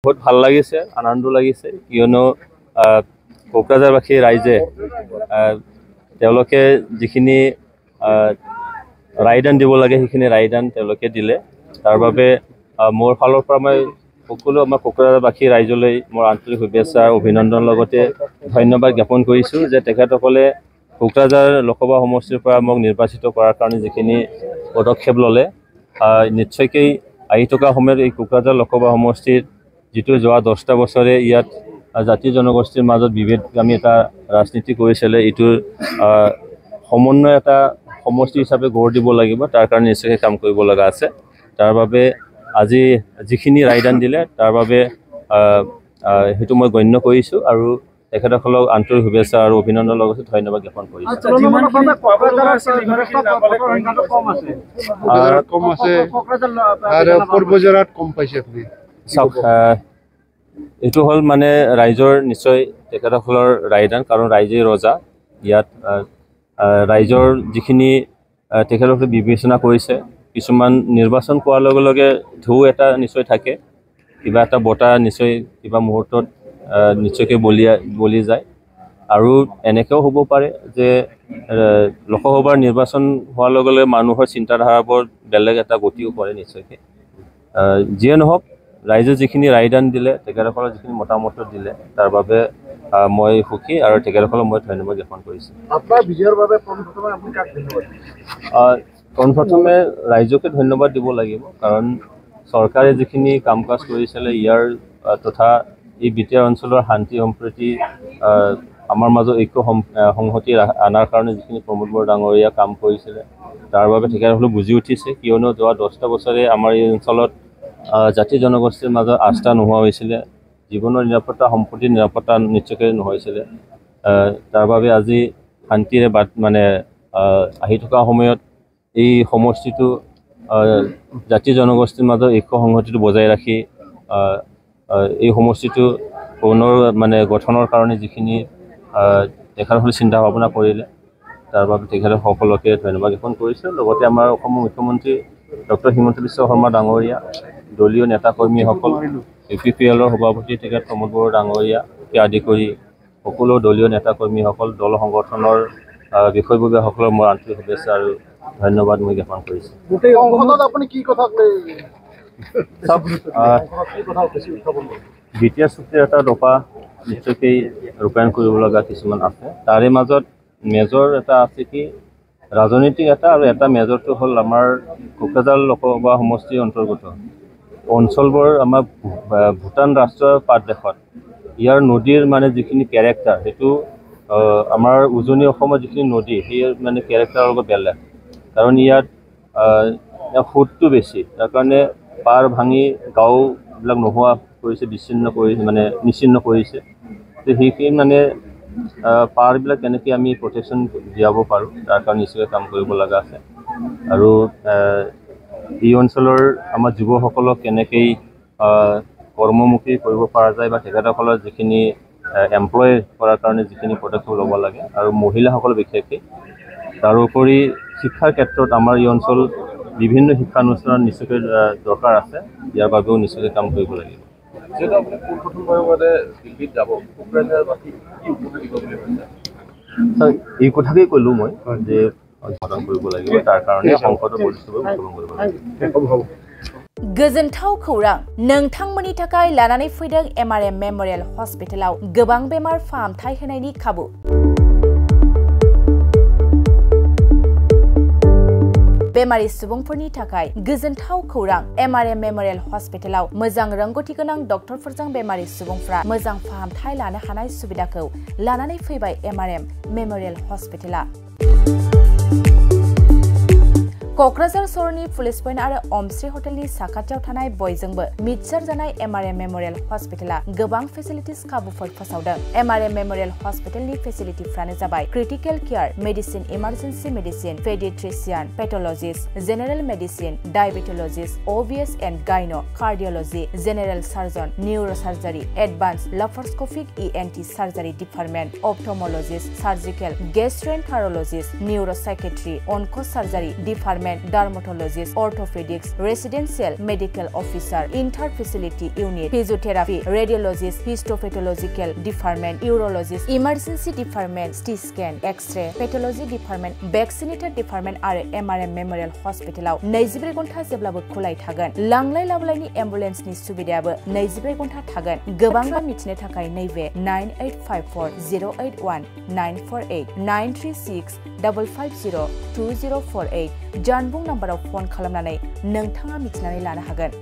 বহুত ভাল লাগিছে, আনন্দ লাগিছে, কিয়নো কোকৰাঝাৰবাসী ৰাইজে তেওঁলোকে যিখিনি ৰায়দান দিব লাগে সেইখিনি ৰায়দান তেওঁলোকে দিলে। তাৰ বাবে মোৰ ফালৰ পৰা মই সকলো আমাৰ কোকৰাঝাৰবাসী ৰাইজলৈ মোৰ আন্তৰিক শুভেচ্ছা অভিনন্দন লগতে ধন্যবাদ জ্ঞাপন কৰিছোঁ যে তেখেতসকলে কোকৰাঝাৰ লোকসভা সমষ্টিৰ পৰা মোক নিৰ্বাচিত কৰাৰ কাৰণে যিখিনি পদক্ষেপ ল'লে, নিশ্চয়কৈ আহি থকা সময়ত এই কোকৰাঝাৰ লোকসভা সমষ্টিৰ যিটো যোৱা 10টা বছৰে ইয়াত জাতি জনগোষ্ঠীৰ মাজত বিভেদগামী এটা ৰাজনীতি কৰিছিলে, এইটোৰ সমন্বয় এটা সমষ্টি হিচাপে গঢ় দিব লাগিব। তাৰ কাৰণে নিশ্চয়কৈ কাম কৰিব লগা আছে। তাৰ বাবে আজি যিখিনি ৰায়দান দিলে তাৰ বাবে সেইটো মই গণ্য কৰিছোঁ আৰু তেখেতসকলক আন্তৰিক শুভেচ্ছা আৰু অভিনন্দন লগতে ধন্যবাদ জ্ঞাপন কৰিছোঁ। এইটো হ'ল মানে ৰাইজৰ নিশ্চয় তেখেতসকলৰ ৰায়দান, কাৰণ ৰাইজেই ৰজা। ইয়াত ৰাইজৰ যিখিনি তেখেতসকলে বিবেচনা কৰিছে, কিছুমান নিৰ্বাচন কৰাৰ লগে লগে ঢৌ এটা নিশ্চয় থাকে, কিবা এটা বঁটা নিশ্চয় কিবা মুহূৰ্তত নিশ্চয়কৈ বলি যায়। আৰু এনেকৈও হ'ব পাৰে যে লোকসভাৰ নিৰ্বাচন হোৱাৰ লগে লগে মানুহৰ চিন্তাধাৰাবোৰ বেলেগ এটা গতিও কৰে নিশ্চয়কৈ। যিয়ে নহওক, ৰাইজে যিখিনি ৰায়দান দিলে, তেখেতসকলৰ যিখিনি মতামত দিলে, তাৰ বাবে মই সুখী আৰু তেখেতসকলক মই ধন্যবাদ জ্ঞাপন কৰিছোঁ। পোনপ্ৰথমে ৰাইজকে ধন্যবাদ দিব লাগিব, কাৰণ চৰকাৰে যিখিনি কাম কাজ কৰিছিলে ইয়াৰ তথা এই বিটিআৰ অঞ্চলৰ শান্তি সম্প্ৰীতি আমাৰ মাজত ঐক্য সংহতি অনাৰ কাৰণে যিখিনি প্ৰমোদ বড়ো ডাঙৰীয়া কাম কৰিছিলে, তাৰ বাবে তেখেতসকলে বুজি উঠিছে। কিয়নো যোৱা 10টা বছৰে আমাৰ এই অঞ্চলত জাতি জনগোষ্ঠীৰ মাজত আস্থা নোহোৱা হৈছিলে, জীৱনৰ নিৰাপত্তা, সম্পত্তিৰ নিৰাপত্তা নিশ্চয়কৈ নহৈছিলে। তাৰ বাবে আজি শান্তিৰে আহি থকা সময়ত এই সমষ্টিটো জাতি জনগোষ্ঠীৰ মাজত ঐক্য সংহতিটো বজাই ৰাখি এই সমষ্টিটো পুনৰ গঠনৰ কাৰণে যিখিনি তেখেতসকলে চিন্তা ভাৱনা কৰিলে, তাৰ বাবে তেখেতক সকলোকে ধন্যবাদ জ্ঞাপন কৰিছোঁ। লগতে আমাৰ অসমৰ মুখ্যমন্ত্ৰী ডক্টৰ হিমন্ত বিশ্ব শৰ্মা ডাঙৰীয়া, দলীয় নেতাকৰ্মীসকল, UPPL সভাপতি তেখেত প্ৰমোদ বড়ো ডাঙৰীয়াকে আদি কৰি সকলো দলীয় নেতাকৰ্মীসকল, দল সংগঠনৰ বিষয়ববীয়াসকলৰ মোৰ আন্তৰিক শুভেচ্ছা আৰু ধন্যবাদ মই জ্ঞাপন কৰিছোঁ। বিটিআৰ চুক্তিৰ এটা দফা নিশ্চয়কৈ ৰূপায়ণ কৰিব লগা কিছুমান আছে। তাৰে মাজত মেজৰ এটা আছে কি ৰাজনৈতিক এটা, আৰু এটা মেজৰটো হ'ল আমাৰ কোকৰাঝাৰ লোকসভা সমষ্টিৰ অন্তৰ্গত অঞ্চলবোৰ আমাৰ ভূটান ৰাষ্ট্ৰৰ পাদদেশত। ইয়াৰ নদীৰ যিখিনি কেৰেক্টাৰ, সেইটো আমাৰ উজনি অসমৰ যিখিনি নদী সেই কেৰেক্টাৰৰ লগত বেলেগ, কাৰণ ইয়াত সোঁতটো বেছি। তাৰ কাৰণে পাৰ ভাঙি গাঁওবিলাক নোহোৱা কৰিছে, নিশ্চিন্ন কৰিছে। তো সেইখিনি পাৰবিলাক কেনেকৈ আমি প্ৰটেকশ্যন দিয়াব পাৰোঁ, তাৰ কাৰণে নিশ্চয় কাম কৰিব লগা আছে। আৰু এই অঞ্চলৰ আমাৰ যুৱসকলক কেনেকৈ কৰ্মমুখী কৰিব পৰা যায়, বা তেখেতসকলৰ যিখিনি এমপ্লয় কৰাৰ কাৰণে যিখিনি পদক্ষেপ ল'ব লাগে, আৰু মহিলাসকল বিশেষকৈ। তাৰোপৰি শিক্ষাৰ ক্ষেত্ৰত আমাৰ এই অঞ্চল বিভিন্ন শিক্ষানুষ্ঠানৰ নিশ্চয়কৈ দৰকাৰ আছে, ইয়াৰ বাবেও নিশ্চয়কৈ কাম কৰিব লাগিব। এই কথাকেই ক'লোঁ মই যে উদ্বোধন কৰিব লাগিব, তাৰ কাৰণে সংসদৰ বৈঠকটো উদ্বোধন কৰিব লাগিব। गोजोनथाव खौरां नोंथांमोननि थाखाय लानानै फैदों MRM मेमोरियल हस्पिटालाव गोबां बेमार फाहामथाय होनायनि खाबु। बेमारि सुबुंफोरनि थाखाय गोजोनथाव खौरां MRM मेमोरियल हस्पिटालाव मोजां रोंग'थि गोनां डक्टरफोरजों बेमारि सुबुंफोरा मोजां फाहामथाय लानो हानाय सुबिदाखौ लानानै फैबाय MRM मेमोरियल हस्पिटाला। क'क्राझार सहरनि पुलिस पइन्ट आरो अमश्री हटेलनि साखाथियाव थानाय बयजोंबो मिथिसार जानाय MRM मेमोरियल हस्पिटाला गोबां फेसिलिटिस खाबुफोर फोसावदों। MRM मेमोरियल हस्पिटालनि फेसिलिटिफोरानो जाबाय critical care, medicine, emergency medicine, paediatrician, pathologist, general medicine, diabetologist, OBS and gyno, cardiology, general surgeon, neurosurgery, advance laparoscopic ENT surgery department, ophthalmologist, surgical, gastroenterologist, neuropsychiatry, onco surgery department, department dermatologist orthopaedics residential medical officer inter facility unit physiotherapy radiologist histopathological department urologist emergency department CT scan X ray pathology department vaccinator department आरो MRM memorial हॉस्पिटलाव 24 घन्टा जेब्लाबो खुलाय थागोन लांलाय लाबोलायनि एम्बुलेन्सनि सुबिदायाबो 24 घन्टा थागोन गोबां मिथिनो थाखाय नैबे 9854081948 936 550 2048 जानबुं नाम्बाराव फन खालामनानै नोंथाङा मिथिनानै लानो हागोन।